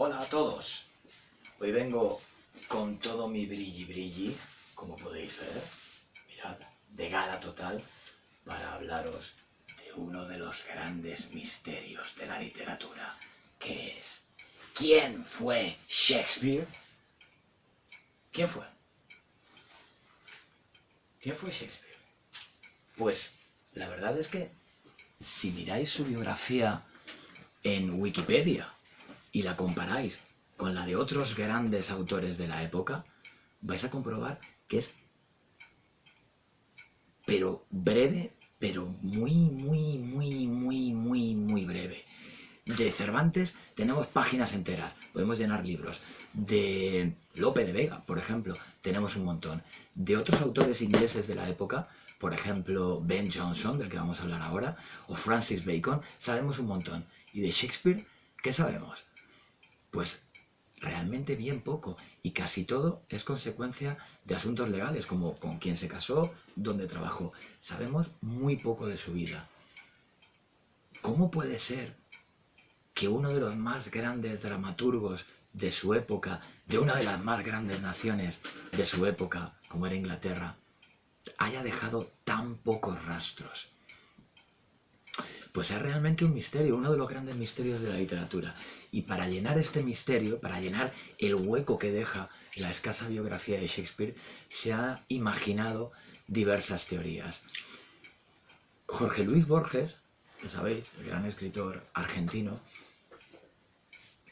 Hola a todos. Hoy vengo con todo mi brilli, como podéis ver, mirad, de gala total, para hablaros de uno de los grandes misterios de la literatura, que es ¿quién fue Shakespeare? ¿Quién fue? ¿Quién fue Shakespeare? Pues la verdad es que si miráis su biografía en Wikipedia y la comparáis con la de otros grandes autores de la época, vais a comprobar que es pero breve, pero muy breve. De Cervantes tenemos páginas enteras, podemos llenar libros. De Lope de Vega, por ejemplo, tenemos un montón. De otros autores ingleses de la época, por ejemplo, Ben Jonson, del que vamos a hablar ahora, o Francis Bacon, sabemos un montón. Y de Shakespeare, ¿qué sabemos? Pues realmente bien poco, y casi todo es consecuencia de asuntos legales, como con quién se casó, dónde trabajó. Sabemos muy poco de su vida. ¿Cómo puede ser que uno de los más grandes dramaturgos de su época, de una de las más grandes naciones de su época, como era Inglaterra, haya dejado tan pocos rastros? Pues es realmente un misterio, uno de los grandes misterios de la literatura. Y para llenar este misterio, para llenar el hueco que deja la escasa biografía de Shakespeare, se ha imaginado diversas teorías. Jorge Luis Borges, que sabéis, el gran escritor argentino,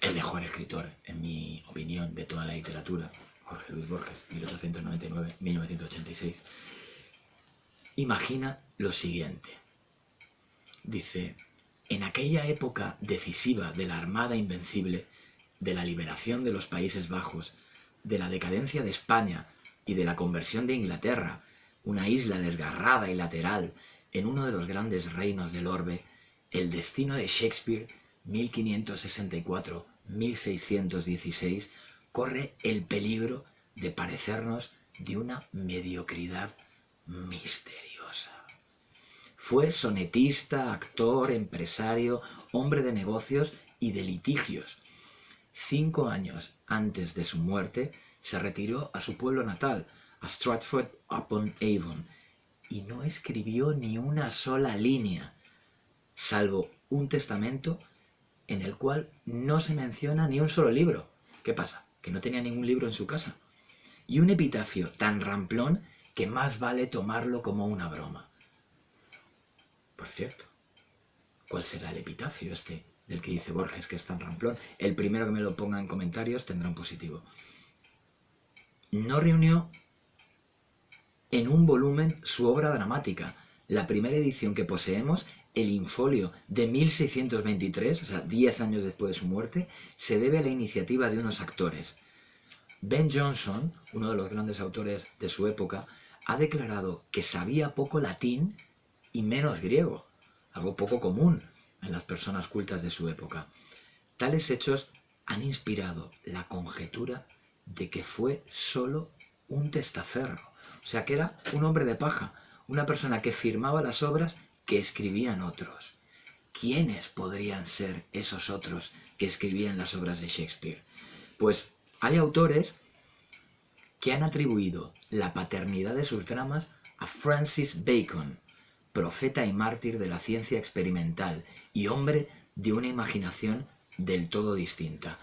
el mejor escritor, en mi opinión, de toda la literatura, Jorge Luis Borges, 1899-1986, imagina lo siguiente. Dice, en aquella época decisiva de la Armada Invencible, de la liberación de los Países Bajos, de la decadencia de España y de la conversión de Inglaterra, una isla desgarrada y lateral en uno de los grandes reinos del orbe, el destino de Shakespeare, 1564-1616, corre el peligro de parecernos de una mediocridad misteriosa. Fue sonetista, actor, empresario, hombre de negocios y de litigios. 5 años antes de su muerte, se retiró a su pueblo natal, a Stratford-upon-Avon, y no escribió ni una sola línea, salvo un testamento en el cual no se menciona ni un solo libro. ¿Qué pasa? Que no tenía ningún libro en su casa. Y un epitafio tan ramplón que más vale tomarlo como una broma. Por cierto, ¿cuál será el epitafio este del que dice Borges que es tan ramplón? El primero que me lo ponga en comentarios tendrá un positivo. No reunió en un volumen su obra dramática. La primera edición que poseemos, el infolio de 1623, o sea, 10 años después de su muerte, se debe a la iniciativa de unos actores. Ben Jonson, uno de los grandes autores de su época, ha declarado que sabía poco latín y menos griego, algo poco común en las personas cultas de su época. Tales hechos han inspirado la conjetura de que fue solo un testaferro, o sea que era un hombre de paja, una persona que firmaba las obras que escribían otros. ¿Quiénes podrían ser esos otros que escribían las obras de Shakespeare? Pues hay autores que han atribuido la paternidad de sus dramas a Francis Bacon, profeta y mártir de la ciencia experimental y hombre de una imaginación del todo distinta.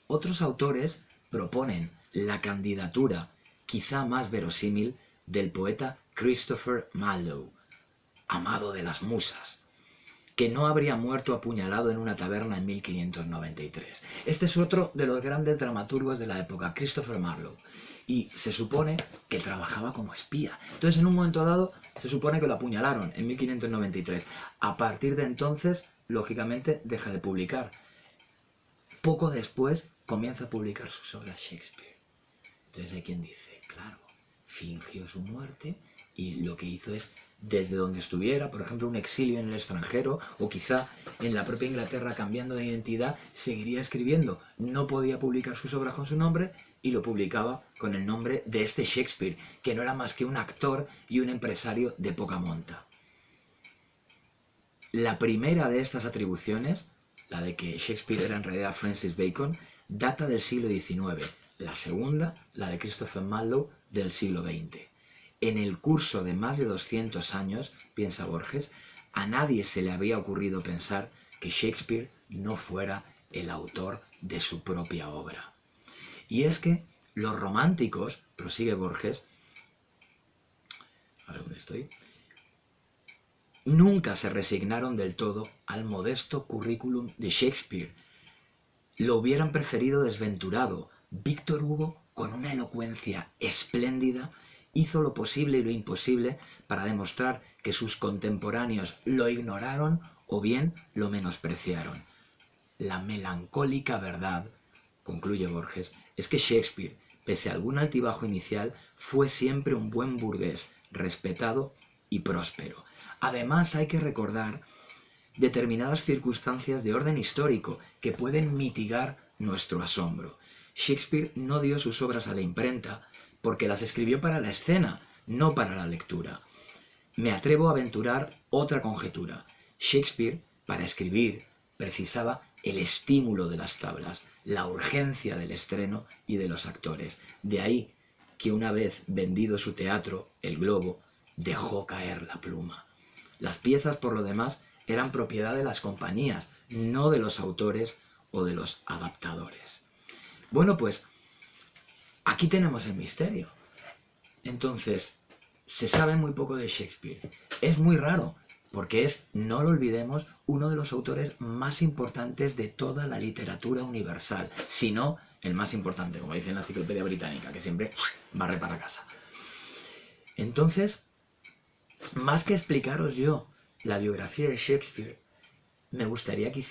Otros autores proponen la candidatura, quizá más verosímil, del poeta Christopher Marlowe, amado de las musas, que no habría muerto apuñalado en una taberna en 1593. Este es otro de los grandes dramaturgos de la época, Christopher Marlowe, y se supone que trabajaba como espía. Entonces, en un momento dado, se supone que lo apuñalaron en 1593. A partir de entonces, lógicamente, deja de publicar. Poco después, comienza a publicar sus obras Shakespeare. Entonces hay quien dice, claro, fingió su muerte y lo que hizo es, desde donde estuviera, por ejemplo, un exilio en el extranjero, o quizá en la propia Inglaterra cambiando de identidad, seguiría escribiendo. No podía publicar sus obras con su nombre y lo publicaba con el nombre de este Shakespeare, que no era más que un actor y un empresario de poca monta. La primera de estas atribuciones, la de que Shakespeare era en realidad Francis Bacon, data del siglo XIX, la segunda, la de Christopher Marlowe, del siglo XX. En el curso de más de 200 años, piensa Borges, a nadie se le había ocurrido pensar que Shakespeare no fuera el autor de su propia obra. Y es que los románticos, prosigue Borges, a ver dónde estoy, nunca se resignaron del todo al modesto currículum de Shakespeare. Lo hubieran preferido desventurado. Víctor Hugo, con una elocuencia espléndida, hizo lo posible y lo imposible para demostrar que sus contemporáneos lo ignoraron o bien lo menospreciaron. La melancólica verdad, concluye Borges, es que Shakespeare, pese a algún altibajo inicial, fue siempre un buen burgués, respetado y próspero. Además, hay que recordar determinadas circunstancias de orden histórico que pueden mitigar nuestro asombro. Shakespeare no dio sus obras a la imprenta porque las escribió para la escena, no para la lectura. Me atrevo a aventurar otra conjetura. Shakespeare, para escribir, precisaba el estímulo de las tablas, la urgencia del estreno y de los actores. De ahí que una vez vendido su teatro, El Globo, dejó caer la pluma. Las piezas, por lo demás, eran propiedad de las compañías, no de los autores o de los adaptadores. Bueno, pues aquí tenemos el misterio. Entonces, se sabe muy poco de Shakespeare. Es muy raro, porque es, no lo olvidemos, uno de los autores más importantes de toda la literatura universal, si no el más importante, como dice en la Enciclopedia Británica, que siempre barre para casa. Entonces, más que explicaros yo la biografía de Shakespeare, me gustaría que